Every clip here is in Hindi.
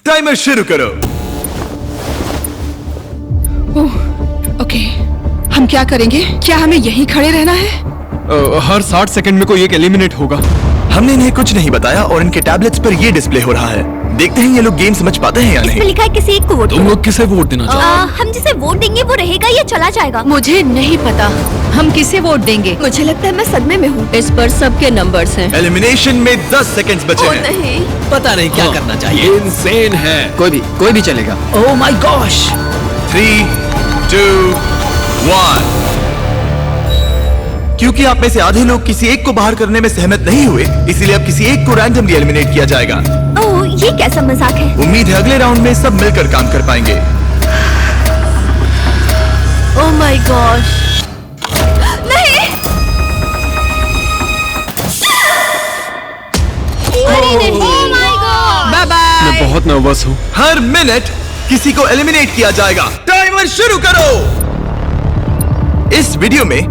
टाइमर शुरू करो। ओके, हम क्या करेंगे? क्या हमें यहीं खड़े रहना है? हर 60 सेकंड में कोई एक एलिमिनेट होगा। हमने इन्हें कुछ नहीं बताया और इनके टैबलेट्स पर ये डिस्प्ले हो रहा है। देखते हैं ये लोग गेम समझ पाते हैं या नहीं। इसमें लिखा है किसी एक को वोट तुम लोग किसे वोट देना चाहते हम जिसे वोट देंगे वो रहेगा या चला जाएगा? मुझे नहीं पता हम किसे वोट देंगे। मुझे लगता है मैं सदमे में हूँ। इस पर सबके नंबर्स हैं। एलिमिनेशन में 10 सेकंड्स बचे हैं। नहीं, पता नहीं क्या करना चाहिए। ये इंसेन है। कोई भी चलेगा। ओह माय गॉश। 3, 2, 1। क्योंकि आप में से आधे लोग किसी एक को बाहर करने में सहमत नहीं हुए, इसीलिए अब किसी एक को रैंडमली एलिमिनेट किया जाएगा। ओह, ये कैसा मजाक है? उम्मीद है अगले राउंड में सब मिलकर काम कर पाएंगे। Oh my gosh. नहीं, अरे नहीं। Oh my god. Bye bye. मैं बहुत नर्वस हूँ। हर मिनट किसी को एलिमिनेट किया जाएगा। टाइमर शुरू करो। इस वीडियो में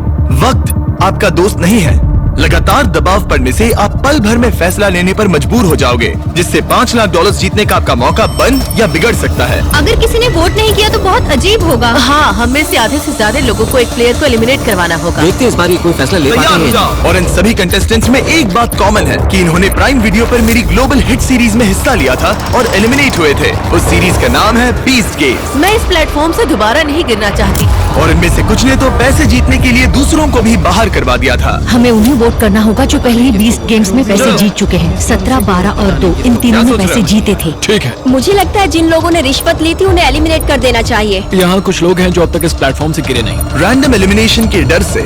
वक्त आपका दोस्त नहीं है। लगातार दबाव पड़ने से आप पल भर में फैसला लेने पर मजबूर हो जाओगे, जिससे $5 लाख जीतने का आपका मौका बन या बिगड़ सकता है। अगर किसी ने वोट नहीं किया तो बहुत अजीब होगा। हाँ, हमें से आधे से ज्यादा लोगों को एक प्लेयर को एलिमिनेट करवाना होगा। देखते हैं इस बार ये कोई फैसला ले तैयार पाते हो हैं। जाओ। और इन सभी कंटेस्टेंट्स में एक बात कॉमन है कि इन्होंने प्राइम वीडियो पर मेरी ग्लोबल हिट सीरीज में हिस्सा लिया था और एलिमिनेट हुए थे। उस सीरीज का नाम है बीस्ट गेम्स। मैं इस प्लेटफॉर्म से दोबारा नहीं गिरना चाहती। और इनमें से कुछ ने तो पैसे जीतने के लिए दूसरों को भी बाहर करवा दिया था। हमें उन्हें वोट करना होगा जो पहले ही 20 गेम्स में पैसे जीत चुके हैं। 17, 12 और 2 इन तीनों में पैसे जीते थे। ठीक है, मुझे लगता है जिन लोगों ने रिश्वत ली थी उन्हें एलिमिनेट कर देना चाहिए। यहाँ कुछ लोग हैं जो अब तक इस प्लेटफॉर्म से गिरे नहीं। रैंडम एलिमिनेशन के डर से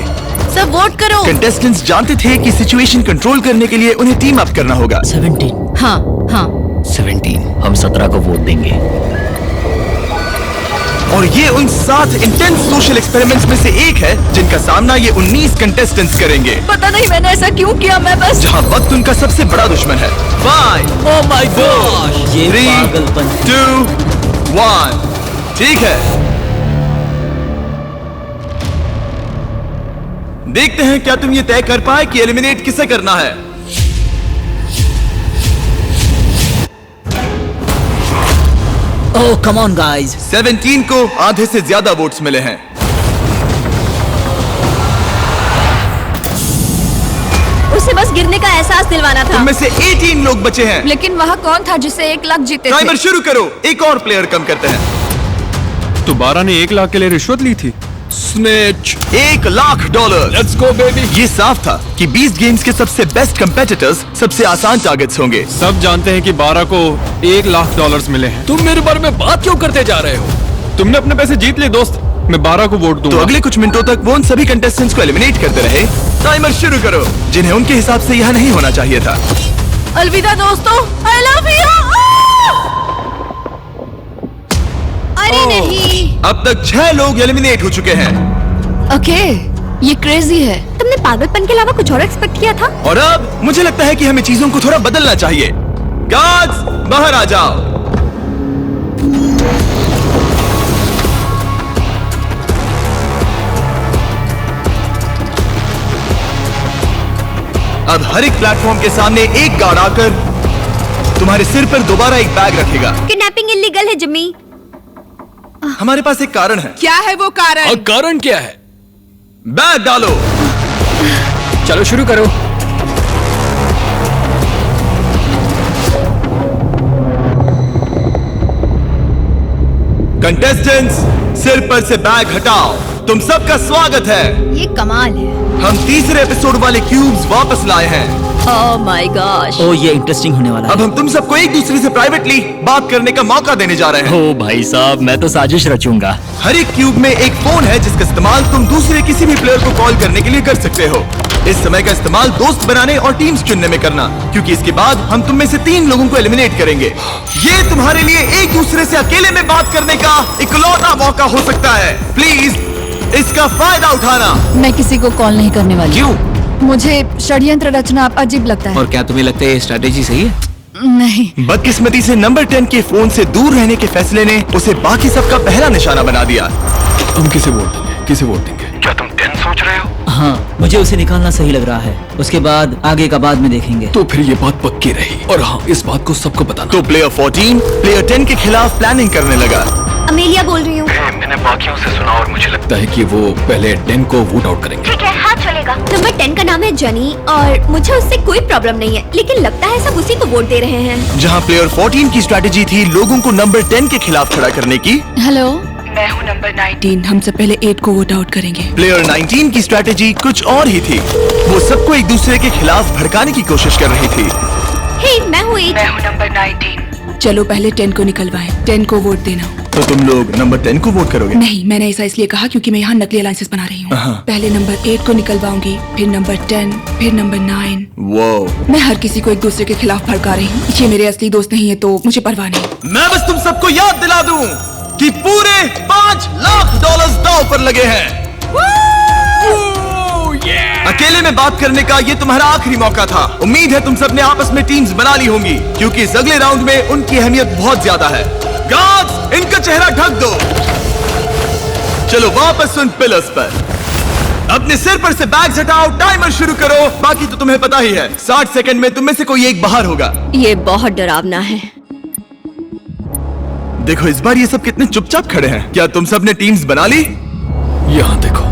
सब वोट करो। कंटेस्टेंट्स जानते थे कि सिचुएशन कंट्रोल करने के लिए उन्हें टीम अप करना होगा। 17। हाँ हाँ, 17। हम 17 को वोट देंगे। और ये उन 7 इंटेंस सोशल एक्सपेरिमेंट्स में से एक है जिनका सामना ये 19 कंटेस्टेंट्स करेंगे। पता नहीं मैंने ऐसा क्यों किया। मैं बस जहां वक्त उनका सबसे बड़ा दुश्मन है। 5, ओह माय गॉश। ये 3, पागलपन। 2, 1। ठीक है, देखते हैं क्या तुम ये तय कर पाए कि एलिमिनेट किसे करना है। ओह कम ऑन गाइस। 17 को आधे से ज्यादा वोट्स मिले हैं। उसे बस गिरने का एहसास दिलवाना था। उनमें से 18 लोग बचे हैं। लेकिन वहाँ कौन था जिससे 1 लाख जीते थे? टाइमर शुरू करो। एक और प्लेयर कम करते हैं। तो 12 ने 1 लाख के लिए रिश्वत ली थी। Snatch. $1 lakh. Let's go baby. ये साफ था कि 20 गेम्स के सबसे बेस्ट कंपेटिटर्स सबसे आसान टारगेट्स होंगे। सब जानते हैं कि 12 को $1 लाख मिले हैं। तुम मेरे बारे में बात क्यों करते जा रहे हो? तुमने अपने पैसे जीत लिए दोस्त। मैं 12 को वोट तो दूंगा। अगले कुछ मिनटों तक वो उन सभी कंटेस्टेंट्स को एलिमिनेट करते रहे। टाइमर शुरू करो, जिन्हें उनके हिसाब से यह नहीं होना चाहिए था। अलविदा दोस्तों, आई लव यू। अरे नहीं। अब तक 6 लोग एलिमिनेट हो चुके हैं। ओके, ये क्रेजी है। तुमने पागलपन के अलावा कुछ और एक्सपेक्ट किया था? और अब मुझे लगता है कि हमें चीजों को थोड़ा बदलना चाहिए। गार्ड्स बाहर आ जाओ। अब हर एक प्लेटफॉर्म के सामने एक गार्ड आकर तुम्हारे सिर पर दोबारा एक बैग रखेगा। किडनैपिंग इलीगल है जिम्मी। हमारे पास एक कारण है। क्या है वो कारण? और कारण क्या है? बैग डालो। चलो शुरू करो। कंटेस्टेंट्स, सिर पर से बैग हटाओ। तुम सबका स्वागत है। ये कमाल है। हम तीसरे एपिसोड वाले क्यूब्स वापस लाए हैं। ओह माय गॉश। ओह ये इंटरेस्टिंग होने वाला अब हम तुम सबको एक दूसरे से प्राइवेटली बात करने का मौका देने जा रहे हैं। ओह भाई साहब, मैं तो साजिश रचूंगा। हर एक क्यूब में एक फोन है जिसका इस्तेमाल तुम दूसरे किसी भी प्लेयर को कॉल करने के लिए कर सकते हो। इस समय का इस्तेमाल दोस्त बनाने और टीम्स चुनने में करना, क्योंकि इसके बाद हम तुम में से 3 लोगों को एलिमिनेट करेंगे। ये तुम्हारे लिए एक दूसरे से अकेले में बात करने का इकलौता मौका हो सकता है। प्लीज इसका फायदा उठाना। मैं किसी को कॉल नहीं करने वाली। क्यों? मुझे षड्यंत्र रचना अजीब लगता है। और क्या तुम्हें लगता है ये स्ट्रेटेजी सही है? नहीं। बदकिस्मती से नंबर 10 के फोन से दूर रहने के फैसले ने उसे बाकी सबका पहला निशाना बना दिया। हम किसे वोट देंगे? किसे वोट देंगे? क्या तुम सोच रहे हो? हाँ, मुझे उसे निकालना सही लग रहा है। उसके बाद आगे का बाद में देखेंगे। तो फिर ये बात पक्की रही। और हाँ, इस बात को सबको बताना। तो प्लेयर 14 प्लेयर 10 के खिलाफ प्लानिंग करने लगा। अमेलिया बोल रही हूँ। मैंने बाकियों से सुना और मुझे लगता लगता है कि वो पहले 10 को वोट आउट करेंगे। ठीक है, हाँ चलेगा। नंबर 10 का नाम है जनी और मुझे उससे कोई प्रॉब्लम नहीं है, लेकिन लगता है सब उसी को वोट दे रहे हैं। जहां प्लेयर 14 की स्ट्रैटेजी थी लोगों को नंबर 10 के खिलाफ खड़ा करने की, हेलो, मैं हूँ नंबर 19। हम सब पहले 8 को वोट आउट करेंगे। प्लेयर 19 की स्ट्रैटेजी कुछ और ही थी। वो सबको एक दूसरे के खिलाफ भड़काने की कोशिश कर रही थी। हे, मैं हूँ 8। मैं हूँ नंबर 19। चलो पहले 10 को निकलवाएं। 10 को वोट देना। तो तुम लोग नंबर 10 को वोट करोगे? नहीं, मैंने ऐसा इसलिए कहा क्योंकि मैं यहाँ नकली अलायंसेस बना रही हूँ। पहले नंबर 8 को निकलवाऊंगी, फिर नंबर 10, फिर नंबर 9। वो मैं हर किसी को एक दूसरे के खिलाफ भड़का रही हूँ। ये मेरे असली दोस्त नहीं है तो मुझे परवाह नहीं। मैं बस तुम सबको याद दिला दूं कि पूरे $5 लाख दांव पर लगे हैं। अकेले में बात करने का ये तुम्हारा आखिरी मौका था। उम्मीद है तुम सब ने आपस में टीम्स बना ली होंगी, क्योंकि इस अगले राउंड में उनकी अहमियत बहुत ज्यादा है। गार्ड्स, इनका चेहरा ढक दो। चलो वापस उन पिलर्स पर। अपने सिर पर से बैग्स हटाओ, टाइमर शुरू करो। बाकी तो तुम्हें पता ही है, 60 सेकंड में तुम में से कोई एक बाहर होगा। ये बहुत डरावना है। देखो इस बार ये सब कितने चुपचाप खड़े हैं। क्या तुम सब ने टीम्स बना ली? यहाँ देखो।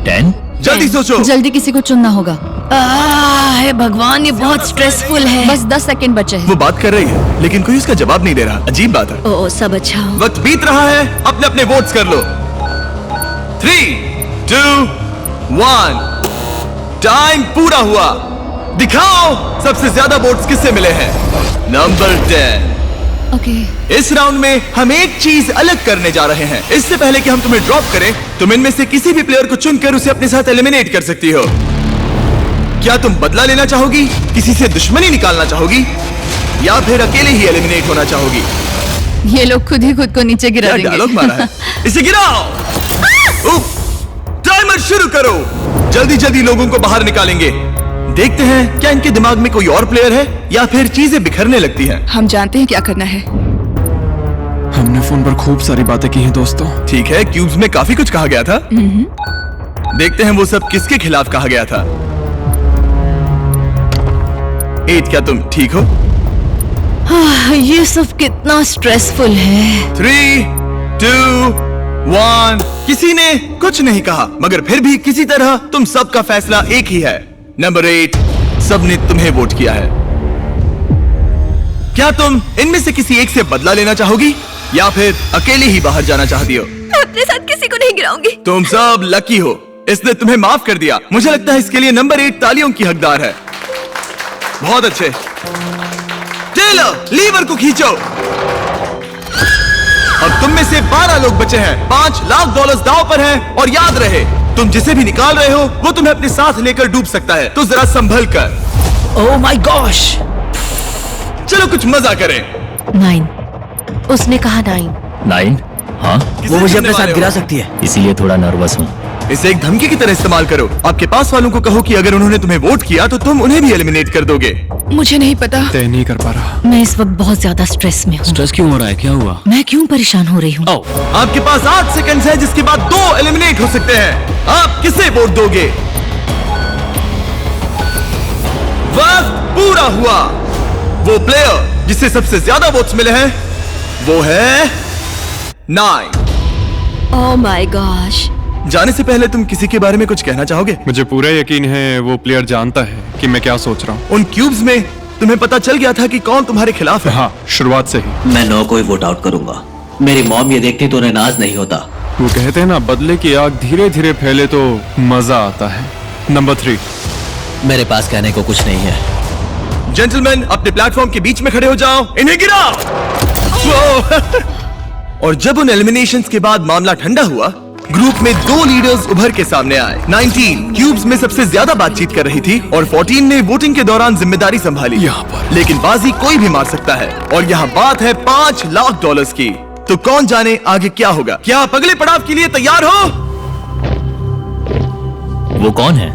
10? जल्दी सोचो। जल्दी किसी को चुनना होगा। हे भगवान, ये बहुत स्ट्रेसफुल है। बस 10 सेकंड बचे हैं। वो बात कर रही है लेकिन कोई उसका जवाब नहीं दे रहा। अजीब बात है। ओ, सब अच्छा हो। वक्त बीत रहा है, अपने अपने वोट्स कर लो। 3, 2, 1। टाइम पूरा हुआ। दिखाओ सबसे ज्यादा वोट्स किससे मिले हैं। नंबर 10। ओके। इस राउंड में हम एक चीज अलग करने जा रहे हैं। इससे पहले कि हम तुम्हें ड्रॉप करें, तुम इनमें से किसी भी प्लेयर को चुनकर उसे अपने साथ एलिमिनेट कर सकती हो। क्या तुम बदला लेना चाहोगी, किसी से दुश्मनी निकालना चाहोगी, या फिर अकेले ही एलिमिनेट होना चाहोगी? ये लोग खुद ही खुद को नीचे गिरा क्या देंगे। डायलॉग मारा है। इसे गिराओ। उफ, टाइमर शुरू करो। जल्दी जल्दी लोगों को बाहर निकालेंगे। देखते हैं क्या इनके दिमाग में कोई और प्लेयर है या फिर चीजें बिखरने लगती हैं। हम जानते हैं क्या करना है। हमने फोन पर खूब सारी बातें की हैं दोस्तों। ठीक है, क्यूब्स में काफी कुछ कहा गया था। देखते हैं वो सब किसके खिलाफ कहा गया था। 8, क्या तुम ठीक हो? ये सब कितना स्ट्रेसफुल है। 3, 2, 1। किसी ने कुछ नहीं कहा, मगर फिर भी किसी तरह तुम सबका फैसला एक ही है। नंबर 8, सबने तुम्हें वोट किया है। क्या तुम इनमें से किसी एक से बदला लेना चाहोगी या फिर अकेले ही बाहर जाना चाहती हो? मैं अपने साथ किसी को नहीं गिराऊंगी। तुम सब लकी हो, इसने तुम्हें माफ कर दिया। मुझे लगता है इसके लिए नंबर 8 तालियों की हकदार है। बहुत अच्छे। टेलर, लीवर को खींचो। अब तुम में से 12 लोग बचे हैं। $5 लाख दांव पर हैं और याद रहे, तुम जिसे भी निकाल रहे हो वो तुम्हें अपने साथ लेकर डूब सकता है, तो जरा संभल कर। ओह माय गॉश! चलो कुछ मजा करें। 9। उसने कहा 9। 9? हाँ, किसे वो मुझे चुनने अपने साथ वाले गिरा हो? सकती है, इसीलिए थोड़ा नर्वस हूँ। इसे एक धमकी की तरह इस्तेमाल करो। आपके पास वालों को कहो कि अगर उन्होंने तुम्हें वोट किया तो तुम उन्हें भी एलिमिनेट कर दोगे। मुझे नहीं पता। तय नहीं कर पा रहा। मैं इस वक्त बहुत ज्यादा स्ट्रेस में हूँ। स्ट्रेस क्यों हो रहा है? क्या हुआ? मैं क्यों परेशान हो रही हूँ? आपके पास 8 सेकंड्स है, जिसके बाद 2 एलिमिनेट हो सकते हैं। आप किसे वोट दोगे? वक्त पूरा हुआ। वो प्लेयर जिसे सबसे ज्यादा वोट्स मिले हैं वो है 9। ओह माय गॉश। जाने से पहले तुम किसी के बारे में कुछ कहना चाहोगे? मुझे पूरा यकीन है वो प्लेयर जानता है कि मैं क्या सोच रहा हूँ। उन क्यूब्स में तुम्हें पता चल गया था कि कौन तुम्हारे खिलाफ है। हाँ, शुरुआत से ही। मैं 9 को ही वोट आउट करूंगा। मेरी मॉम ये देखती तो उन्हें नाज नहीं होता। वो कहते हैं ना, बदले की आग धीरे धीरे फैले तो मजा आता है। नंबर 3। मेरे पास कहने को कुछ नहीं है। जेंटलमैन, अपने प्लेटफॉर्म के बीच में खड़े हो जाओ। इन्हें गिराओ। और जब उन एलिमिनेशंस के बाद मामला ठंडा हुआ, ग्रुप में 2 लीडर्स उभर के सामने आए। 19 क्यूब्स में सबसे ज्यादा बातचीत कर रही थी और 14 ने वोटिंग के दौरान जिम्मेदारी संभाली। यहाँ पर लेकिन बाजी कोई भी मार सकता है और यहाँ बात है $5 लाख की। तो कौन जाने आगे क्या होगा। क्या आप अगले पड़ाव के लिए तैयार हो? वो कौन है?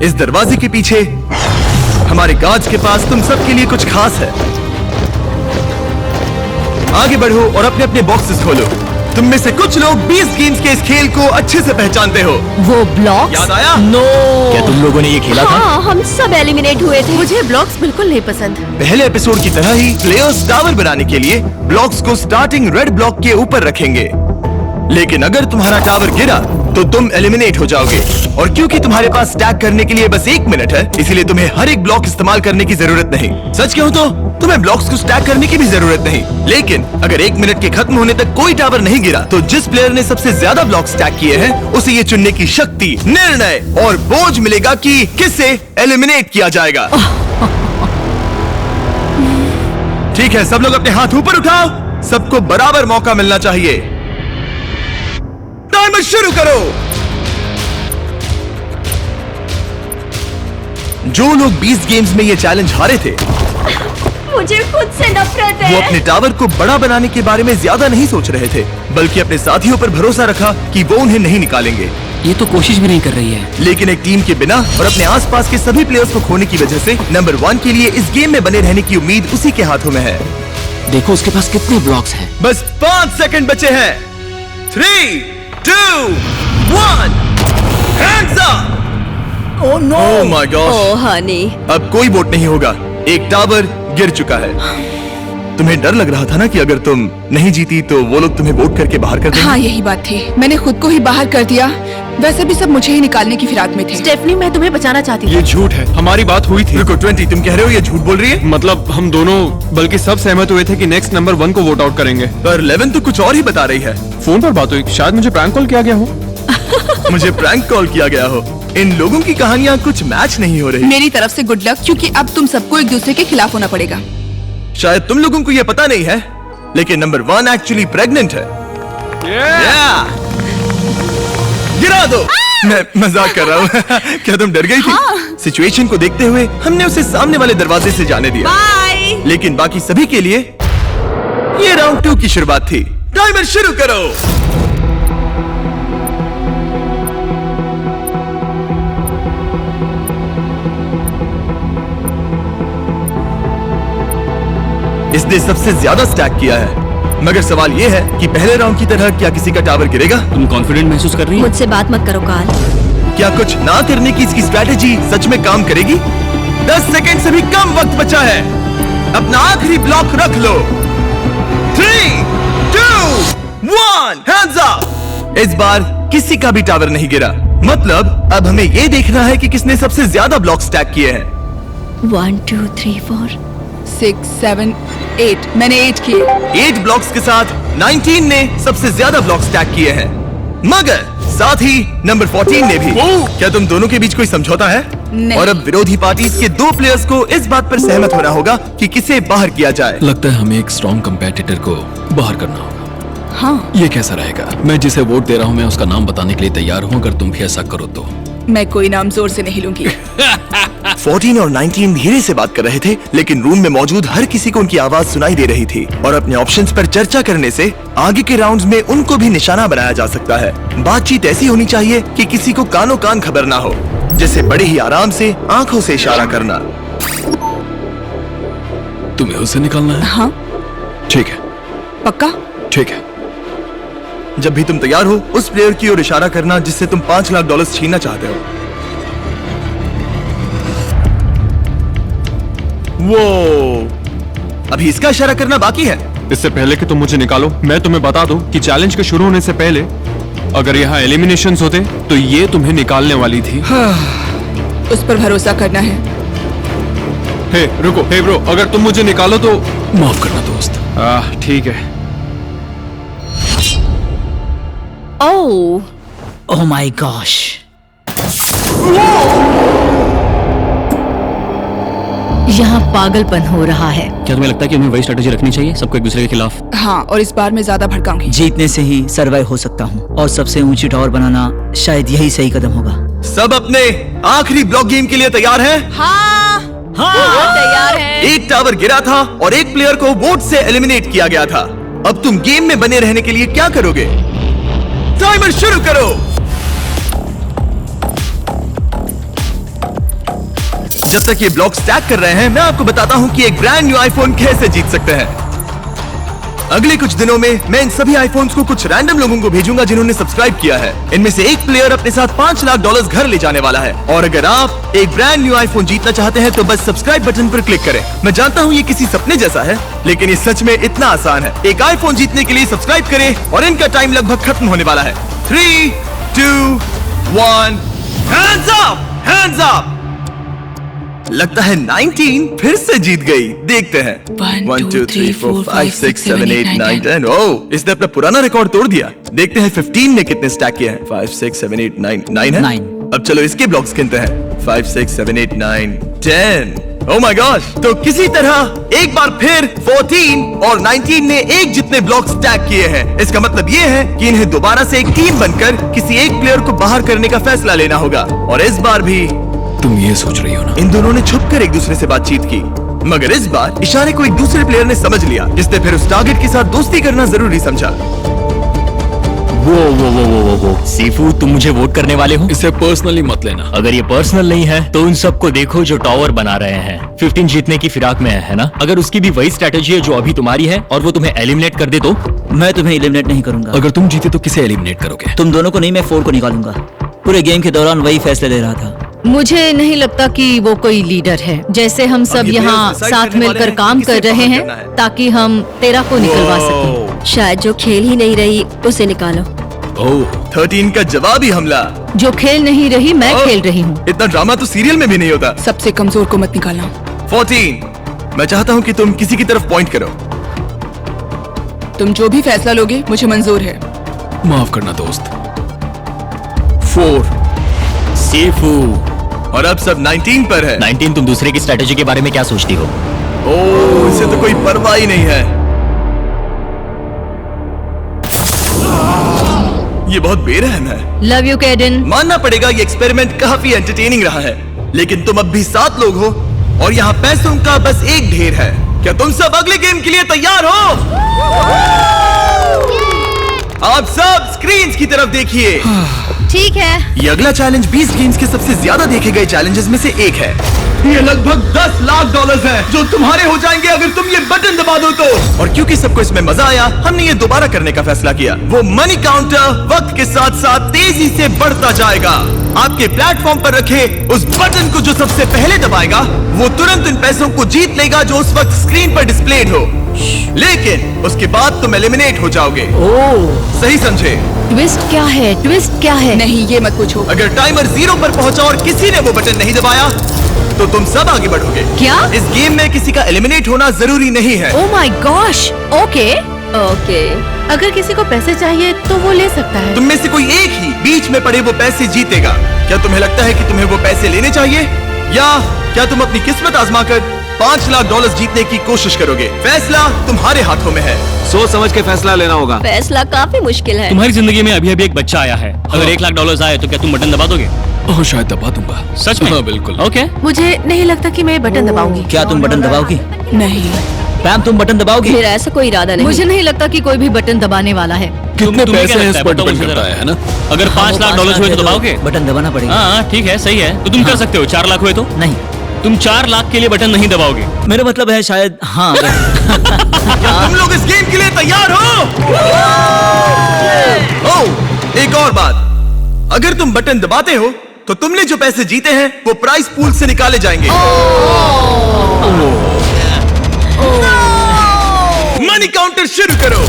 इस दरवाजे के पीछे हमारे गार्ड्स के पास तुम सबके लिए कुछ खास है। आगे बढ़ो और अपने अपने बॉक्सेस खोलो। तुम में से कुछ लोग 20 गेम्स के इस खेल को अच्छे से पहचानते हो। वो ब्लॉक्स? याद आया? नो। क्या तुम लोगों ने ये खेला था? हाँ, हम सब एलिमिनेट हुए थे। मुझे ब्लॉक्स बिल्कुल नहीं पसंद। पहले एपिसोड की तरह ही प्लेयर्स टावर बनाने के लिए ब्लॉक्स को स्टार्टिंग रेड ब्लॉक के ऊपर रखेंगे, लेकिन अगर तुम्हारा टावर गिरा तो तुम एलिमिनेट हो जाओगे। और क्योंकि तुम्हारे पास स्टैक करने के लिए बस 1 मिनट है, इसीलिए तुम्हें हर एक ब्लॉक इस्तेमाल करने की जरूरत नहीं। सच कहूं तो तुम्हें ब्लॉक्स को स्टैक करने की भी जरूरत नहीं, लेकिन अगर 1 मिनट के खत्म होने तक कोई टावर नहीं गिरा तो जिस प्लेयर ने सबसे ज्यादा ब्लॉक स्टैक किए हैं उसे ये चुनने की शक्ति, निर्णय और बोझ मिलेगा कि किसे एलिमिनेट किया जाएगा। ठीक है, सब लोग अपने हाथ ऊपर उठाओ। सबको बराबर मौका मिलना चाहिए। टाइमर शुरू करो। जो लोग 20 गेम्स में ये चैलेंज हारे थे, मुझे खुद से नफरत है। वो अपने टावर को बड़ा बनाने के बारे में ज्यादा नहीं सोच रहे थे, बल्कि अपने साथियों पर भरोसा रखा कि वो उन्हें नहीं निकालेंगे। ये तो कोशिश भी नहीं कर रही है। लेकिन एक टीम के बिना और अपने आसपास के सभी प्लेयर्स को खोने की वजह से नंबर 1 के लिए इस गेम में बने रहने की उम्मीद उसी के हाथों में है। देखो उसके पास कितने ब्लॉक्स हैं। बस 5 सेकंड बचे हैं। 3, 2, 1, hands up! Oh no. Oh my gosh! Oh honey. अब कोई वोट नहीं होगा। एक टावर गिर चुका है। तुम्हें डर लग रहा था ना कि अगर तुम नहीं जीती तो वो लोग तुम्हें वोट करके बाहर कर देंगे। हाँ, यही बात थी। मैंने खुद को ही बाहर कर दिया। वैसे भी सब मुझे ही निकालने की फिराक में थे। स्टेफनी, मैं तुम्हें बचाना चाहती ये झूठ है, हमारी बात हुई थी। रुको 20, तुम कह रहे हो ये झूठ बोल रही है? मतलब हम दोनों, बल्कि सब सहमत हुए थे कि नेक्स्ट नंबर 1 को वोट आउट करेंगे। पर 11 तो कुछ और ही बता रही है। फोन पर बात हुई, शायद मुझे प्रैंक कॉल किया गया हो। मुझे प्रैंक कॉल किया गया हो। इन लोगों की कहानियां कुछ मैच नहीं हो रही। मेरी तरफ से गुड लक, क्योंकि अब तुम सबको एक दूसरे के खिलाफ होना पड़ेगा। शायद तुम लोगों को ये पता नहीं है, लेकिन नंबर 1 एक्चुअली प्रेग्नेंट है। Yeah! गिरा दो। मैं मजाक कर रहा हूँ। क्या तुम डर गई थी? सिचुएशन को देखते हुए हमने उसे सामने वाले दरवाजे से जाने दिया। बाय। लेकिन बाकी सभी के लिए ये राउंड 2 की शुरुआत थी। टाइमर शुरू करो। इसने सबसे ज्यादा स्टैक किया है, मगर सवाल ये है कि पहले राउंड की तरह क्या किसी का टावर गिरेगा? तुम कॉन्फिडेंट महसूस कर रही हो? मुझसे बात मत करो कार्ल। क्या कुछ ना करने की इसकी स्ट्रैटेजी सच में काम करेगी? 10 सेकंड से भी कम वक्त बचा है। अपना आखिरी ब्लॉक रख लो। 3, 2, 1, hands up! इस बार किसी का भी टावर नहीं गिरा। मतलब अब हमें ये देखना है कि किसने सबसे ज्यादा ब्लॉक स्टैक किए हैं। 1, 2, 3, 4, 6, 7, 8। मैंने 8 किए। 8 ब्लॉक्स के साथ 19 ने सबसे ज्यादा ब्लॉक स्टैक किए हैं, मगर साथ ही नंबर 14 ने भी। क्या तुम दोनों के बीच कोई समझौता है? नहीं। और अब विरोधी पार्टी के 2 प्लेयर्स को इस बात पर सहमत होना होगा कि किसे बाहर किया जाए। लगता है हमें एक स्ट्रॉन्ग कंपेटिटर को बाहर करना होगा। हाँ, ये कैसा रहेगा? मैं जिसे वोट दे रहा हूँ मैं उसका नाम बताने के लिए तैयार हूँ, अगर तुम भी ऐसा करो तो। मैं कोई नाम जोर से नहीं लूंगी। 14 और 19 धीरे से बात कर रहे थे, लेकिन रूम में मौजूद हर किसी को उनकी आवाज सुनाई दे रही थी। और अपने ऑप्शंस पर चर्चा करने से आगे के राउंड्स में उनको भी निशाना बनाया जा सकता है। बातचीत ऐसी होनी चाहिए कि किसी को कानों कान खबर ना हो, जैसे बड़े ही आराम से आंखों से इशारा करना। तुम्हें उसे निकालना है? हाँ, ठीक है, पक्का? ठीक है। जब भी तुम तैयार हो उस प्लेयर की ओर इशारा करना जिससे तुम $5 लाख छीनना चाहते हो। वो अभी इसका इशारा करना बाकी है। इससे पहले कि तुम मुझे निकालो, मैं तुम्हें बता दूं कि चैलेंज के शुरू होने से पहले अगर यहाँ एलिमिनेशंस होते तो ये तुम्हें निकालने वाली थी। उस पर भरोसा करना है। हे रुको, हे ब्रो, अगर तुम मुझे निकालो तो माफ करना दोस्त। ठीक है। ओह ओह माय गॉश। यहाँ पागलपन हो रहा है। क्या तुम्हें लगता है कि हमें वही स्ट्रेटेजी रखनी चाहिए, सबको एक दूसरे के खिलाफ? हाँ, और इस बार मैं ज्यादा भड़काऊंगी। जीतने से ही सर्वाइव हो सकता हूँ, और सबसे ऊंची टावर बनाना शायद यही सही कदम होगा। सब अपने आखिरी ब्लॉक गेम के लिए तैयार हैं? हाँ तैयार है। एक टावर गिरा था और एक प्लेयर को वोट से एलिमिनेट किया गया था। अब तुम गेम में बने रहने के लिए क्या करोगे? टाइमर शुरू करो। जब तक ये ब्लॉक स्टैक कर रहे हैं, मैं आपको बताता हूं कि एक ब्रांड न्यू आईफोन कैसे जीत सकते हैं। अगले कुछ दिनों में मैं इन सभी आईफोन्स को कुछ रैंडम लोगों को भेजूंगा जिन्होंने सब्सक्राइब किया है। इनमें से एक प्लेयर अपने साथ $5 लाख घर ले जाने वाला है। और अगर आप एक ब्रांड न्यू आईफोन जीतना चाहते हैं तो बस सब्सक्राइब बटन पर क्लिक करें। मैं जानता हूँ ये किसी सपने जैसा है, लेकिन ये सच में इतना आसान है। एक आईफोन जीतने के लिए सब्सक्राइब करें और इनका टाइम लगभग खत्म होने वाला है। 3, 2, 1, हैंड्स अप, हैंड्स अप। लगता है 19 फिर से जीत गई। देखते हैं। 1, 2, 3, 4, 5, 6, 7, 8, 9, 10। ओह, इसने अपना पुराना रिकॉर्ड तोड़ दिया। देखते हैं 15 ने कितने स्टैक किए हैं। 5, 6, 7, 8, 9 है। 9। अब चलो इसके ब्लॉक्स गिनते हैं। 5, 6, 7, 8, 9, 10। ओह माय गॉश। तो किसी तरह एक बार फिर 14 और 19 ने एक जितने ब्लॉक स्टैक किए हैं। इसका मतलब ये है कि इन्हें दोबारा से एक टीम बनकर किसी एक प्लेयर को बाहर करने का फैसला लेना होगा। और इस बार भी तुम ये सोच रही हो ना? इन दोनों ने छुपकर एक दूसरे से बातचीत की, मगर इस बार इशारे को एक दूसरे प्लेयर ने समझ लिया, जिसने फिर उस टारगेट के साथ दोस्ती करना जरूरी समझा। वो सीफू, तुम मुझे वोट करने वाले हो? इसे पर्सनली मत लेना। अगर ये पर्सनल नहीं है तो उन सबको देखो जो टावर बना रहे हैं। 15 जीतने की फिराक में है ना? अगर उसकी भी वही स्ट्रेटेजी है जो अभी तुम्हारी है और वो तुम्हें एलिमिनेट कर दे तो? मैं तुम्हें एलिमिनेट नहीं करूंगा। अगर तुम जीते तो किसे एलिमिनेट करोगे? तुम दोनों को नहीं, मैं 4 को निकालूंगा। पूरे गेम के दौरान वही फैसले ले रहा था। मुझे नहीं लगता कि वो कोई लीडर है। जैसे हम सब ये यहाँ players decide साथ करने वाले मिलकर हैं काम किसे कर रहे बाहर हैं करना है। ताकि हम 13 को निकलवा सकें। शायद जो खेल ही नहीं रही उसे निकालो। ओह, 13 का जवाबी हमला। जो खेल नहीं रही मैं ओह, खेल रही हूँ। इतना ड्रामा तो सीरियल में भी नहीं होता। सबसे कमजोर को मत निकालना। 14, मैं चाहता हूँ कि तुम किसी की तरफ पॉइंट करो। तुम जो भी फैसला लोगे मुझे मंजूर है। माफ करना दोस्त। 4 सीफू, और अब सब 19 पर है। 19, तुम दूसरे की स्ट्रेटेजी के बारे में क्या सोचती हो? ओह, इसे तो कोई परवाह ही नहीं है। ये बहुत बेरहम है। Love you कैडन। मानना पड़ेगा ये एक्सपेरिमेंट काफी एंटरटेनिंग रहा है, लेकिन तुम अब भी 7 लोग हो और यहाँ पैसों का बस एक ढेर है। क्या तुम सब अगले गेम के लिए तैयार हो? आप सब स्क्रीन्स की तरफ देखिए। ठीक है। ये अगला चैलेंज 20 गेम्स के सबसे ज्यादा देखे गए चैलेंजेस में से एक है। ये लगभग $10 लाख है जो तुम्हारे हो जाएंगे अगर तुम ये बटन दबा दो तो। और क्योंकि सबको इसमें मजा आया, हमने ये दोबारा करने का फैसला किया। वो मनी काउंटर वक्त के साथ साथ तेजी से बढ़ता जाएगा। आपके प्लेटफॉर्म पर रखे उस बटन को जो सबसे पहले दबाएगा वो तुरंत उन पैसों को जीत लेगा जो उस वक्त स्क्रीन पर डिस्प्लेड हो। लेकिन उसके बाद तुम एलिमिनेट हो जाओगे। सही समझे? ट्विस्ट क्या है? ट्विस्ट क्या है? नहीं, ये मत पूछो। अगर टाइमर 0 पर पहुंचा और किसी ने वो बटन नहीं दबाया तो तुम सब आगे बढ़ोगे। क्या? इस गेम में किसी का एलिमिनेट होना जरूरी नहीं है। ओह माय गॉश। ओके। अगर किसी को पैसे चाहिए तो वो ले सकता है। तुम में से कोई एक ही बीच में पड़े वो पैसे जीतेगा। क्या तुम्हें लगता है कि तुम्हें वो पैसे लेने चाहिए, या क्या तुम अपनी किस्मत आजमाकर $5 लाख जीतने की कोशिश करोगे? फैसला तुम्हारे हाथों में है। सोच समझ के फैसला लेना होगा। फैसला काफी मुश्किल है। तुम्हारी जिंदगी में अभी अभी एक बच्चा आया है। अगर $1 लाख आए तो क्या तुम बटन दबा दोगे? ओह, शायद दबा दूंगा। सच में? हाँ, बिल्कुल। ओके। मुझे नहीं लगता कि मैं बटन दबाऊंगी। क्या तुम बटन दबाओगी? नहीं। पैम, तुम बटन दबाओगी? मेरा ऐसा कोई इरादा नहीं। मुझे नहीं लगता कि कोई भी बटन दबाने वाला है। कितने तुम्हें पैसे क्या हैं लगता इस पर बताओ डिपेंड मुझे करता जरा। है ना? अगर $5 लाख हुए तो दबाओगे? बटन दबाना पड़ेगा। हाँ ठीक है, सही है। तो तुम कर सकते हो। 4 लाख हुए तो? नहीं, तुम 4 लाख के लिए बटन नहीं दबाओगे? मेरा मतलब है शायद हाँ। क्या तुम लोग इस गेम के लिए तैयार हो? ओह, एक और बात, अगर तुम बटन दबाते हो तो तुमने जो पैसे जीते हैं वो प्राइस पूल से निकाले जाएंगे। मनी काउंटर शुरू करो।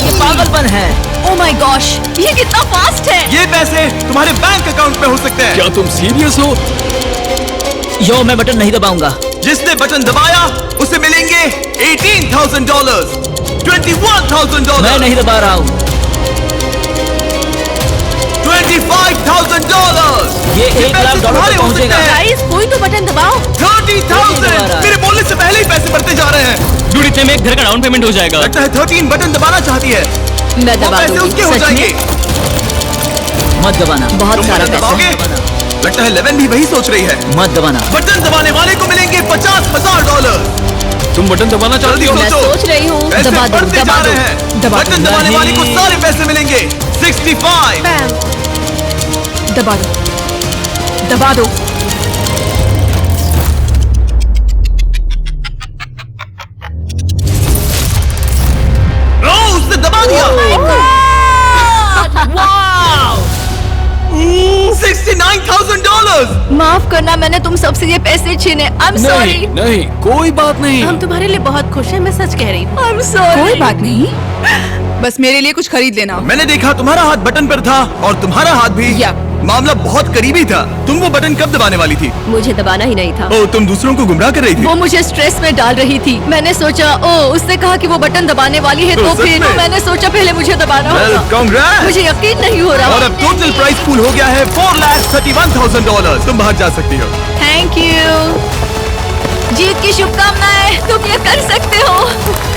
ये पागलपन है। ओह माय गॉश, ये कितना फास्ट है। ये पैसे तुम्हारे बैंक अकाउंट में हो सकते हैं। क्या तुम सीरियस हो? यो, मैं बटन नहीं दबाऊंगा। जिसने बटन दबाया उसे मिलेंगे $18,000, $21,000, मैं नहीं दबा रहा हूँ। $25,000। ये $1 लाख तुम्हारे हो पहुंचेगा। सकते हैं। गाइस, कोई तो बटन दबाओ। 30,000। मेरे बोलने से पहले ही पैसे बढ़ते जा रहे हैं। डूड, इतने में एक घर का डाउन पेमेंट हो जाएगा। लगता है 13 बटन दबाना चाहती है। मैं वो दबा पैसे दूंगी। उसके हो सच जाएंगे। में? मत दबाना। बहुत तुम सारा बटन पैसा दबाओगे? है। लगता है 11 भी वही सोच रही है। मत दबाना। बटन दबाने वाले को मिलेंगे $50,000। तुम बटन दबाना चाहती जल्दी हो? मैं सोचो। सोच रही हूँ। पैसे दबा दो, बढ़ते दबा जा दो, रहे हैं। दबा बटन दो। दबाने वाले को सारे पैसे मिलेंगे। 65। पैम, दबा दो, दबा दो। $69,000। माफ करना, मैंने तुम सबसे ये पैसे छीने। I'm sorry। नहीं नहीं, कोई बात नहीं। हम तुम्हारे लिए बहुत खुश हैं, मैं सच कह रही हूँ। I'm sorry। कोई बात नहीं, बस मेरे लिए कुछ खरीद लेना। मैंने देखा तुम्हारा हाथ बटन पर था और तुम्हारा हाथ भी। या। मामला बहुत करीबी था। तुम वो बटन कब दबाने वाली थी? मुझे दबाना ही नहीं था। ओ, तुम दूसरों को गुमराह कर रही थी। वो मुझे स्ट्रेस में डाल रही थी। मैंने सोचा, उसने कहा कि वो बटन दबाने वाली है, तो तो सच फिर में? मैंने सोचा पहले मुझे दबाना Well, होगा। congrats! मुझे यकीन नहीं हो रहा। और अब टोटल प्राइस पूल हो गया है $431,000। तुम बाहर जा सकती हो। Thank you. जीत की शुभकामनाएं। तुम ये कर सकते हो।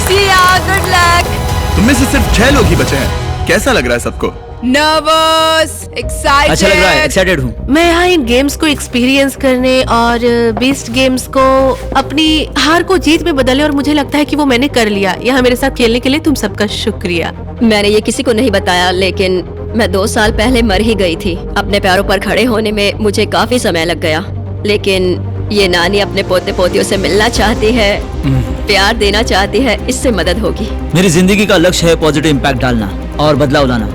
See ya, good luck। तुम में से सिर्फ 6 लोग ही बचे हैं। कैसा लग रहा है सबको? Nervous, excited. अच्छा लग रहा है, एक्साइटेड हूँ। मैं यहाँ इन गेम्स को एक्सपीरियंस करने और बीस्ट गेम्स को अपनी हार को जीत में बदलने, और मुझे लगता है कि वो मैंने कर लिया। यहाँ मेरे साथ खेलने के लिए तुम सबका शुक्रिया। मैंने ये किसी को नहीं बताया, लेकिन मैं 2 साल पहले मर ही गई थी। अपने पैरों पर खड़े होने में मुझे काफी समय लग गया, लेकिन ये नानी अपने पोते पोतियों से मिलना चाहती है, प्यार देना चाहती है। इससे मदद होगी। मेरी जिंदगी का लक्ष्य है पॉजिटिव इम्पैक्ट डालना और बदलाव लाना,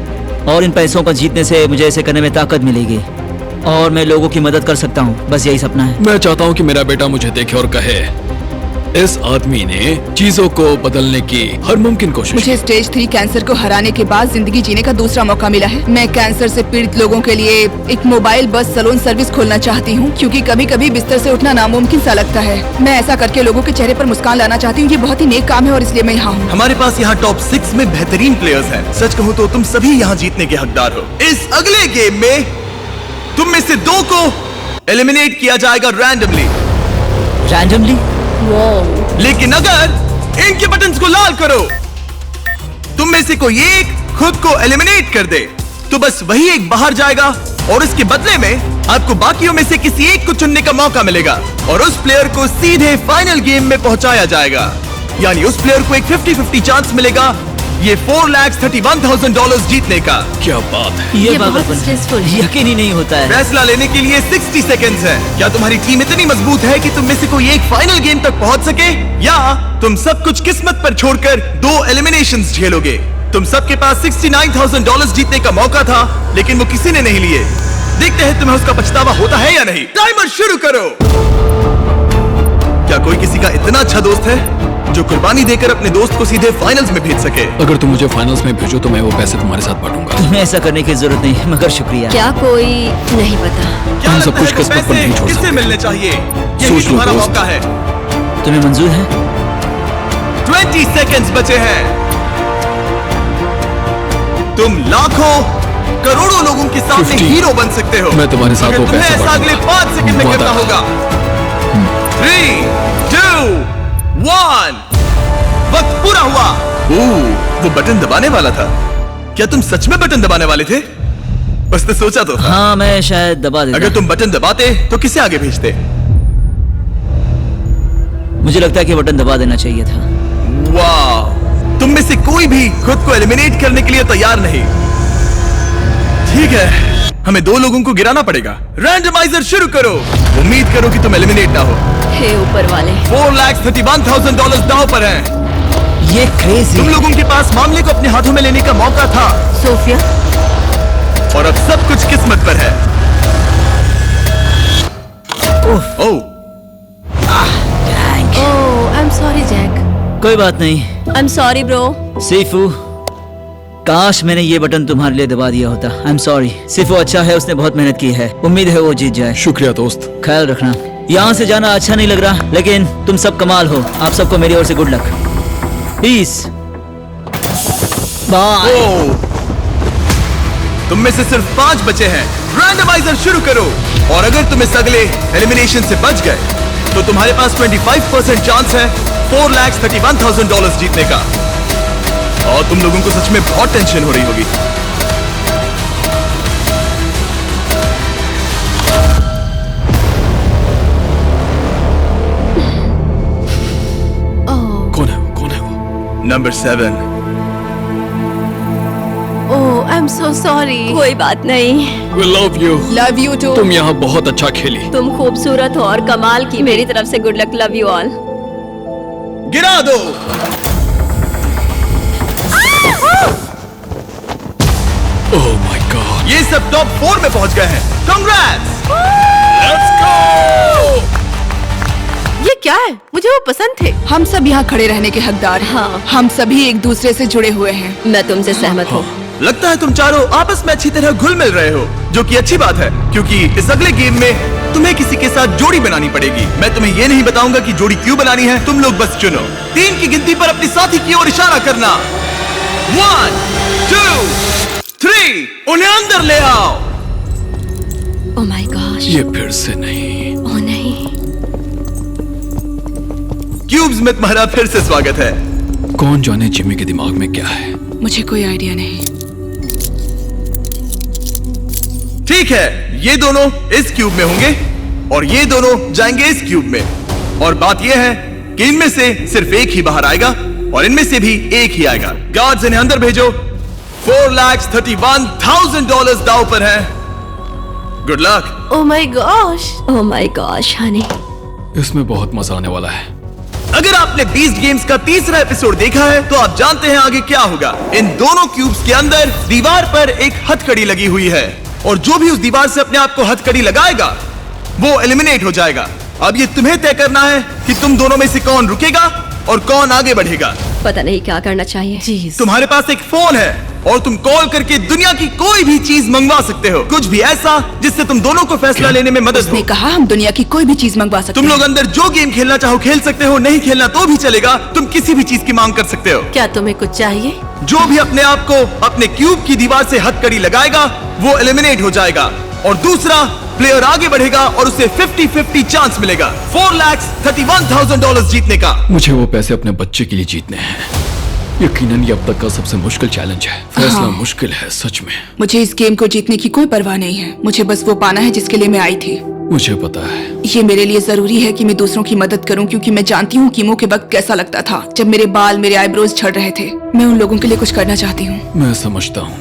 और इन पैसों को जीतने से मुझे ऐसे करने में ताकत मिलेगी और मैं लोगों की मदद कर सकता हूँ। बस यही सपना है। मैं चाहता हूँ कि मेरा बेटा मुझे देखे और कहे, इस आदमी ने चीजों को बदलने की हर मुमकिन कोशिश मुझे स्टेज 3 कैंसर को हराने के बाद जिंदगी जीने का दूसरा मौका मिला है। मैं कैंसर से पीड़ित लोगों के लिए एक मोबाइल बस सैलून सर्विस खोलना चाहती हूँ, क्योंकि कभी कभी बिस्तर से उठना नामुमकिन सा लगता है। मैं ऐसा करके लोगों के चेहरे पर मुस्कान लाना चाहती हूँ। ये बहुत ही नेक काम है और इसलिए मैं यहाँ हूँ। हमारे पास यहाँ टॉप 6 में बेहतरीन प्लेयर्स हैं। सच कहूँ तो तुम सभी यहाँ जीतने के हकदार हो। इस अगले गेम में तुम में से 2 को एलिमिनेट किया जाएगा रैंडमली। रैंडमली? लेकिन अगर इनके बटन्स को लाल करो, तुम में से कोई एक खुद को एलिमिनेट कर दे, तो बस वही एक बाहर जाएगा और इसके बदले में आपको बाकियों में से किसी एक को चुनने का मौका मिलेगा और उस प्लेयर को सीधे फाइनल गेम में पहुंचाया जाएगा। यानी उस प्लेयर को एक 50-50 चांस मिलेगा ये $431,000 जीतने का। क्या बात है। ये बहुत पागलपन stressful है। है। यकीन ही नहीं होता है। फैसला लेने के लिए 60 सेकेंड्स है। क्या तुम्हारी टीम इतनी मजबूत है कि तुम में से कोई एक फाइनल गेम तक पहुंच सके, या तुम सब कुछ किस्मत पर छोड़कर 2 एलिमिनेशंस झेलोगे? तुम सबके पास $69,000 जीतने का मौका था, लेकिन वो किसी ने नहीं लिए। देखते हैं तुम्हें उसका पछतावा होता है या नहीं। टाइमर शुरू करो। क्या कोई किसी का इतना अच्छा दोस्त है जो कुर्बानी देकर अपने दोस्त को सीधे फाइनल्स में भेज सके? अगर तुम मुझे फाइनल्स में भेजो तो मैं वो पैसे तुम्हारे साथ बांटूंगा। तुम्हें ऐसा करने की जरूरत नहीं, मगर शुक्रिया। क्या कोई नहीं पता। क्या हम सब लगता कुछ है वो किस्मत पर पैसे नहीं छोड़ किससे सकते। मिलने चाहिए? यही सोच लो तुम्हारा दोस्त। मौका है। तुम्हें मंजूर है? 20 सेकंड्स बचे हैं। तुम लाखों करोड़ों लोगों के सामने 50 हीरो बन सकते हो। मैं तुम्हारे साथ मगर वो तुम्हें पैसे ऐसा अगले बांटूंगा। 5 सेकंड में वादा। करना होगा। 3, 2, 1। वक्त पूरा हुआ। वो बटन दबाने वाला था। क्या तुम सच में बटन दबाने वाले थे? बस तो सोचा तो था। हाँ, मैं शायद दबा देता। अगर तुम बटन दबाते तो किसे आगे भेजते? मुझे लगता है कि बटन दबा देना चाहिए था। वाह, तुम में से कोई भी खुद को एलिमिनेट करने के लिए तैयार नहीं। ठीक है, हमें 2 लोगों को गिराना पड़ेगा। रैंडमाइजर शुरू करो। उम्मीद करो कि तुम एलिमिनेट ना हो। हे ऊपर वाले। $431,000 दांव पर हैं। ये क्रेजी। तुम लोगों के पास मामले को अपने हाथों में लेने का मौका था, सोफिया, और अब सब कुछ किस्मत पर है। ओह, ओह आई एम सॉरी जैक। कोई बात नहीं। I am sorry bro. सीफू, काश मैंने ये बटन तुम्हारे लिए दबा दिया होता। I am sorry. सीफू अच्छा है, उसने बहुत मेहनत की है। उम्मीद है वो जीत जाए। शुक्रिया दोस्त। ख्याल रखना। यहाँ से जाना अच्छा नहीं लग रहा, लेकिन तुम सब कमाल हो। आप सबको मेरी ओर से गुड लक। पीस। बाय। ओह। तुम में से सिर्फ 5 बचे हैं। रैंडमाइजर शुरू करो, और अगर तुम इस अगले एलिमिनेशन से बच गए तो तुम्हारे पास 25% चांस है $431,000 जीतने का। और तुम लोगों को सच में बहुत टेंशन हो रही होगी। कौन है वो? कौन है वो? Number 7। Oh I am so sorry. कोई बात नहीं। We love you। Love you too. तुम यहाँ बहुत अच्छा खेली। तुम खूबसूरत हो और कमाल की। मेरी तरफ से good luck. Love you all. गिरा दो। ओह माय गॉड। ये सब टॉप 4 में पहुंच गए हैं। कांग्रेट्स! ये क्या है? मुझे वो पसंद थे। हम सब यहाँ खड़े रहने के हकदार हैं। हाँ। हम सभी एक दूसरे से जुड़े हुए हैं। मैं तुमसे सहमत हूँ। लगता है तुम चारों आपस में अच्छी तरह घुल मिल रहे हो, जो कि अच्छी बात है, क्योंकि इस अगले गेम में तुम्हें किसी के साथ जोड़ी बनानी पड़ेगी। मैं तुम्हें ये नहीं बताऊंगा कि जोड़ी क्यों बनानी है, तुम लोग बस चुनो। 3 की गिनती पर अपने साथी की ओर इशारा करना। 1, 2, 3, उन्हें अंदर ले आओ। ओह माय गॉश। ये फिर से नहीं। ओह नहीं। क्यूब्स में तुम्हारा फिर से स्वागत है। कौन जाने जिमी के दिमाग में क्या है। मुझे कोई आइडिया नहीं। ठीक है, ये दोनों इस क्यूब में होंगे और ये दोनों जाएंगे इस क्यूब में। और बात यह है कि इनमें से सिर्फ एक ही बाहर आएगा और इनमें से भी एक ही आएगा। गार्ड्स इन्हें अंदर भेजो। $4,31,000 दांव पर है। Good luck. Oh my gosh. Oh my gosh Honey. इसमें बहुत मजा आने वाला है। अगर आपने बीस्ट गेम्स का तीसरा एपिसोड देखा है तो आप जानते हैं आगे क्या होगा। इन दोनों क्यूब्स के अंदर दीवार पर एक हथकड़ी लगी हुई है और जो भी उस दीवार से अपने आप को हथकड़ी लगाएगा वो एलिमिनेट हो जाएगा। अब ये तुम्हें तय करना है कि तुम दोनों में से कौन रुकेगा और कौन आगे बढ़ेगा। पता नहीं क्या करना चाहिए। तुम्हारे पास एक फोन है और तुम कॉल करके दुनिया की कोई भी चीज मंगवा सकते हो, कुछ भी ऐसा जिससे तुम दोनों को फैसला लेने में मदद हो। उसने कहा हम दुनिया की कोई भी चीज मंगवा सकते तुम हैं। लोग अंदर जो गेम खेलना चाहो खेल सकते हो, नहीं खेलना तो भी चलेगा। तुम किसी भी चीज की मांग कर सकते हो। क्या तुम्हें कुछ चाहिए? जो भी अपने आप को अपने क्यूब की दीवार से हथकड़ी लगाएगा वो एलिमिनेट हो जाएगा और दूसरा प्लेयर आगे बढ़ेगा और उसे 50-50 चांस मिलेगा $4,31,000 जीतने का। मुझे वो पैसे अपने बच्चे के लिए जीतने हैं। यकीनन ये अब तक का सबसे मुश्किल चैलेंज है। फैसला मुश्किल है सच में। मुझे इस गेम को जीतने की कोई परवाह नहीं है। मुझे बस वो पाना है जिसके लिए मैं आई थी। मुझे पता है। ये मेरे लिए जरूरी है कि मैं दूसरों की मदद करूं, क्योंकि मैं जानती हूँ कीमो के वक्त कैसा लगता था जब मेरे बाल, मेरे आईब्रोज झड़ रहे थे। मैं उन लोगों के लिए कुछ करना चाहती हूँ। मैं समझता हूँ।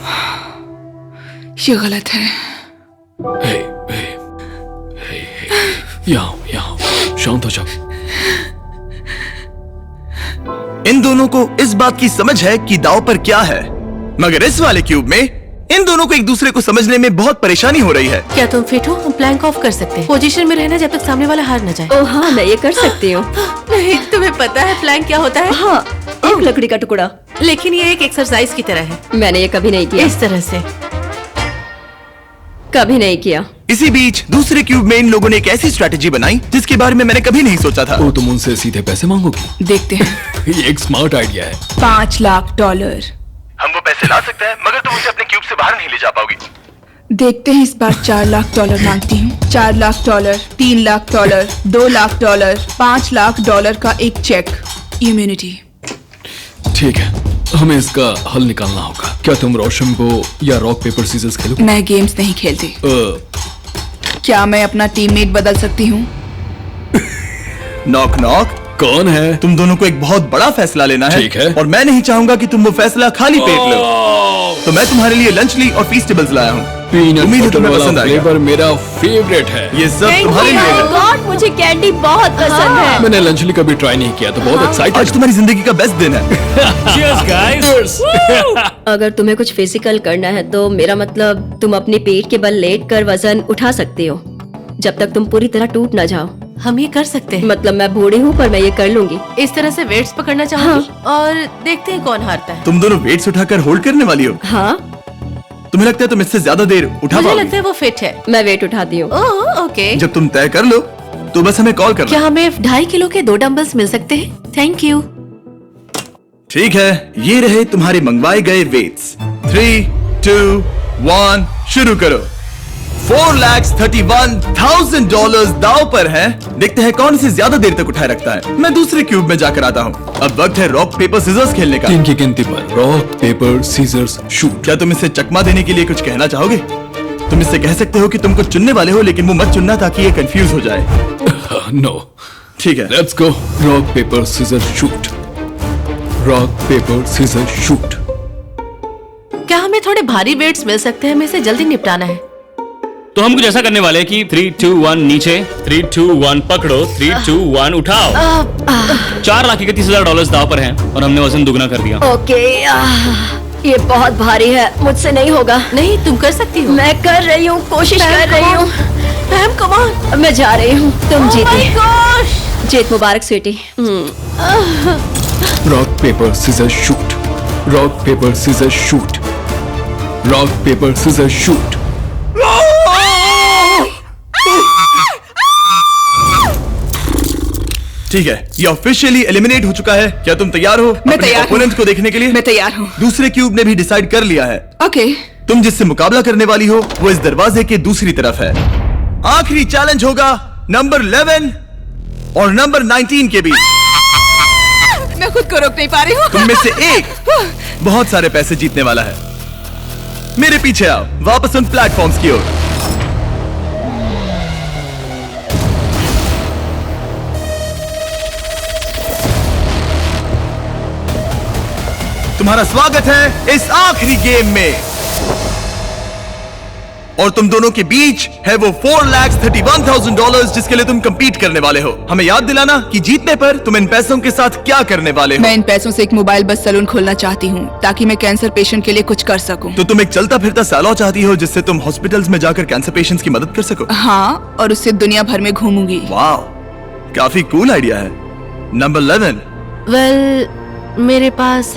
ये गलत है। हे, हे, हे, हे, यहाँ, शांत हो जाओ। इन दोनों को इस बात की समझ है कि दांव पर क्या है, मगर इस वाले क्यूब में इन दोनों को एक दूसरे को समझने में बहुत परेशानी हो रही है। क्या तुम फिट हो? हम प्लैंक ऑफ कर सकते हैं। पोजीशन में रहना जब तक सामने वाला हार न जाए। ओह हाँ, मैं ये कर सकती हूँ। नहीं, तुम्हें पता है प्लैंक क्या होता है? हाँ, एक लकड़ी का टुकड़ा। लेकिन ये एक एक्सरसाइज की तरह है। मैंने ये कभी नहीं किया। इस तरह से कभी नहीं किया। इसी बीच दूसरे क्यूब में इन लोगों ने एक ऐसी स्ट्रैटेजी बनाई जिसके बारे में मैंने कभी नहीं सोचा था। ओ, तुम उनसे सीधे पैसे मांगोगी? देखते हैं। ये एक स्मार्ट आइडिया है। $5 लाख। हम वो पैसे ला सकते हैं, मगर तुम उसे अपने क्यूब से बाहर नहीं ले जा पाओगी। देखते हैं, इस बार $4 लाख मांगती हूँ। $4 लाख, $3 लाख, $2 लाख, $5 लाख का एक चेक। इम्यूनिटी। ठीक है, हमें इसका हल निकालना होगा। क्या तुम रोशन को या रॉक पेपर सीजर्स खेलोगे? मैं गेम्स नहीं खेलती। क्या मैं अपना टीममेट बदल सकती हूँ? Knock knock. कौन है? तुम दोनों को एक बहुत बड़ा फैसला लेना है। ठीक है। और मैं नहीं चाहूंगा कि तुम वो फैसला खाली पेट लो। तो मैं तुम्हारे लिए लंचली और फीस्टेबल्स लाया हूँ। उम्मीद है तुम्हें पसंद आएगा। फ्लेवर मेरा फेवरेट है। ये सब तुम्हारे लिए है। गॉड, मुझे कैंडी बहुत पसंद है। मैंने लंचली कभी ट्राई नहीं किया तो बहुत एक्साइटेड। आज तुम्हारी जिंदगी का बेस्ट दिन है। Cheers, guys! अगर तुम्हें कुछ फिजिकल करना है तो मेरा मतलब तुम अपने पेट के बल लेट कर वजन उठा सकती हो जब तक तुम पूरी तरह टूट ना जाओ। हम ये कर सकते हैं। मतलब मैं बूढ़ी हूँ पर मैं ये कर लूंगी। इस तरह से वेट्स पकड़ना चाहूंगी और देखते हैं कौन हारता है। तुम दोनों वेट्स उठाकर होल्ड करने वाली हो? हाँ, तुम्हें लगता है तुम इससे ज्यादा देर उठा मुझे पाओगी? लगता है वो फिट है। मैं वेट उठाती हूँ। Oh okay. जब तुम तय कर लो तो बस हमें कॉल करना। क्या हमें 2.5 किलो के 2 डंबल्स मिल सकते हैं? Thank you. ठीक है, ये रहे तुम्हारे मंगवाए गए वेट्स। 3, 2, 1 शुरू करो। $4,31,000 दांव पर है। देखते हैं कौन इसे ज्यादा देर तक उठाए रखता है। मैं दूसरे क्यूब में जाकर आता हूँ। अब वक्त है रॉक पेपर सीजर्स खेलने का। 3 की गिनती पर रॉक पेपर सीजर्स शूट। क्या तुम इसे चकमा देने के लिए कुछ कहना चाहोगे? तुम इससे कह सकते हो कि तुम कुछ चुनने वाले हो, लेकिन वो मत चुनना ताकि ये कंफ्यूज हो जाए। नो, ठीक है, let's go. Rock paper scissor shoot. Rock paper scissor shoot. क्या हमें थोड़े भारी वेट्स मिल सकते हैं? हमें इसे जल्दी निपटाना है। तो हम कुछ ऐसा करने वाले हैं कि 3, 2, 1 नीचे, 3, 2, 1 पकड़ो, 3, 2, 1 उठाओ। $4,31,000 दाव पर हैं और हमने वजन दुगना कर दिया। ओके, ये बहुत भारी है, मुझसे नहीं होगा। नहीं, तुम कर सकती हो। मैं कर रही हूँ, कोशिश कर रही हूँ। Ma'am come on. मैं जा रही हूँ, तुम जीती। My gosh. जीत मुबारक sweetie. Rock paper scissor shoot, rock paper scissor shoot, rock paper scissor shoot. ठीक है, ये ऑफिशियली एलिमिनेट हो चुका है। क्या तुम तैयार हो मैं तैयार हूँ। ओपोनेंट को देखने के लिए? मैं तैयार हूँ। दूसरे क्यूब ने भी डिसाइड कर लिया है। ओके। तुम जिससे मुकाबला करने वाली हो वो इस दरवाजे के दूसरी तरफ है। आखिरी चैलेंज होगा नंबर 11 और नंबर 19 के बीच। मैं खुद को रोक नहीं पा रही हूँ। तुम में से एक बहुत सारे पैसे जीतने वाला है। मेरे पीछे आओ, वापस उन प्लेटफॉर्म्स की ओर। तुम्हारा स्वागत है इस आखिरी गेम में और तुम दोनों के बीच है वो $4,31,000 जिसके लिए तुम compete करने वाले हो। हमें याद दिलाना कि जीतने पर तुम इन पैसों के साथ क्या करने वाले हो। मैं इन पैसों से एक मोबाइल बस सैलून खोलना चाहती हूँ ताकि मैं कैंसर पेशेंट के लिए कुछ कर सकूँ। तो तुम एक चलता फिरता सैलून चाहती हो जिससे तुम हॉस्पिटल्स में जाकर कैंसर पेशेंट्स की मदद कर सको। हाँ, और उससे दुनिया भर में घूमूंगी। वाह, काफी कूल आइडिया है। नंबर 11। वेल, मेरे पास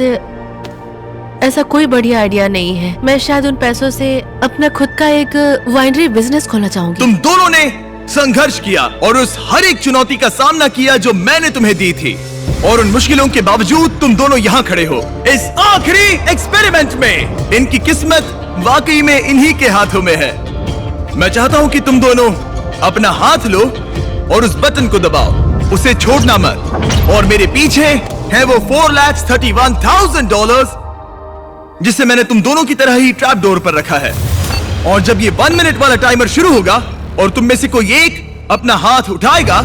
ऐसा कोई बढ़िया आइडिया नहीं है। मैं शायद उन पैसों से अपना खुद का एक वाइनरी बिजनेस खोलना चाहूंगी। तुम दोनों ने संघर्ष किया और उस हर एक चुनौती का सामना किया जो मैंने तुम्हें दी थी, और उन मुश्किलों के बावजूद तुम दोनों यहाँ खड़े हो इस आखिरी एक्सपेरिमेंट में। इनकी किस्मत वाकई में इन्हीं के हाथों में है। मैं चाहता हूँ कि तुम दोनों अपना हाथ लो और उस बटन को दबाओ, उसे छोड़ना मत। और मेरे पीछे है वो $4,31,000 जिसे मैंने तुम दोनों की तरह ही ट्रैप डोर पर रखा है। और जब ये 1 मिनट वाला टाइमर शुरू होगा और तुम में से कोई एक अपना हाथ उठाएगा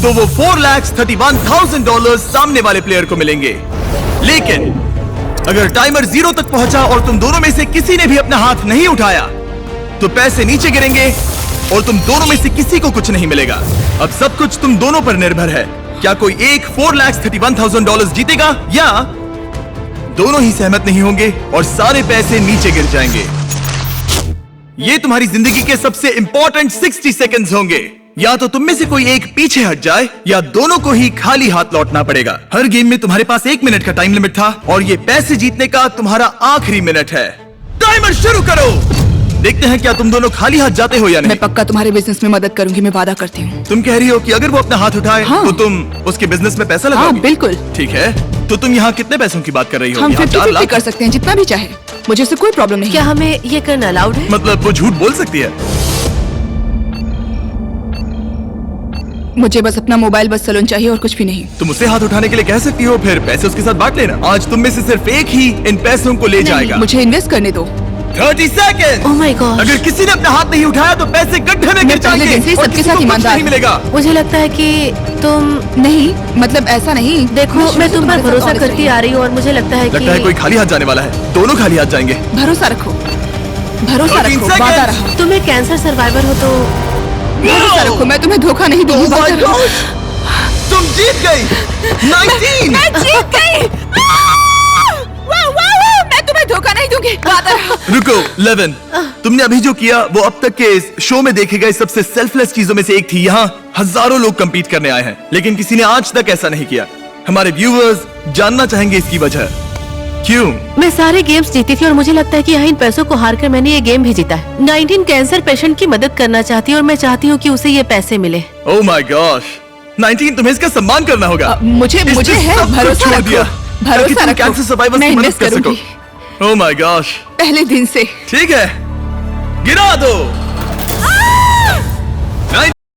तो वो $4,31,000 सामने वाले प्लेयर को मिलेंगे। लेकिन अगर टाइमर 0 तक पहुंचा और तुम दोनों में से किसी ने भी अपना हाथ नहीं उठाया तो पैसे नीचे गिरेंगे और तुम दोनों में से किसी को कुछ नहीं मिलेगा। अब सब कुछ तुम दोनों पर निर्भर है। क्या कोई एक $4,31,000 जीतेगा या दोनों ही सहमत नहीं होंगे और सारे पैसे नीचे गिर जाएंगे। ये तुम्हारी जिंदगी के सबसे इंपॉर्टेंट 60 सेकंड्स होंगे। या तो तुम में से कोई एक पीछे हट जाए या दोनों को ही खाली हाथ लौटना पड़ेगा। हर गेम में तुम्हारे पास 1 मिनट का टाइम लिमिट था और ये पैसे जीतने का तुम्हारा आखिरी मिनट है। टाइमर शुरू करो। देखते हैं क्या तुम दोनों खाली हाथ जाते हो या नहीं। मैं पक्का तुम्हारे बिजनेस में मदद करूंगी, मैं वादा करती हूँ। तुम कह रही हो कि अगर वो अपना हाथ उठाए तो तुम उसके बिजनेस में पैसा लगाओगी? हाँ, बिल्कुल। ठीक है, तो तुम यहाँ कितने पैसों की बात कर रही हो? हम यहाँ 50-50 कर सकते हैं, जितना भी चाहे। मुझे उससे कोई प्रॉब्लम नहीं। क्या हमें ये करना अलाउड है? मतलब वो झूठ बोल सकती है? मुझे बस अपना मोबाइल बस सैलून चाहिए और कुछ भी नहीं। तुम उसे हाथ उठाने के लिए कह सकती हो, फिर पैसे उसके साथ बांट लेना। आज तुम में से सिर्फ एक ही इन पैसों को ले जाएगा। मुझे इन्वेस्ट करने दो। 30 सेकंड। Oh my God. अगर किसी ने अपना हाथ नहीं उठाया तो पैसे गड्ढे में गिर जाएंगे और सबके किसी साथ को कुछ ईमानदार नहीं मिलेगा। मुझे लगता है कि तुम नहीं, मतलब ऐसा नहीं। देखो, मैं तुम पर भरोसा करती आ रही हूँ और मुझे लगता है लगता है कोई खाली हाथ जाने वाला है। दोनों खाली हाथ जाएंगे। भरोसा रखो, भरोसा 13 रखो, seconds। वादा रहा। तुम एक कैंसर सर्वाइवर हो तो भरोसा रखो, मैं तुम्हें धोखा नहीं दूंगी। वादा रहा। तुम जीत गई। 19। मैं जीत गई। मैं तुम्हें धोखा नहीं दूंगी। वादा रहा। रुको 11, तुमने अभी जो किया वो अब तक के इस शो में देखे गए सबसे सेल्फलेस चीजों में से एक थी। यहाँ हजारों लोग compete करने आए हैं लेकिन किसी ने आज तक ऐसा नहीं किया। हमारे व्यूअर्स जानना चाहेंगे इसकी वजह। क्यों? मैं सारे गेम्स जीती थी और मुझे लगता है कि यहाँ इन पैसों को हारकर मैंने ये गेम भी जीता है। 19 कैंसर पेशेंट की मदद करना चाहती है और मैं चाहती हूँ कि उसे ये पैसे मिले। ओह माय गॉश, 19 तुम्हें इसका सम्मान करना होगा। मुझे है भरोसा रखो, भरोसा रखो। कैंसर सर्वाइवर्स की मदद कर सको। ओह माय गॉश, पहले दिन से। ठीक है, गिरा दो।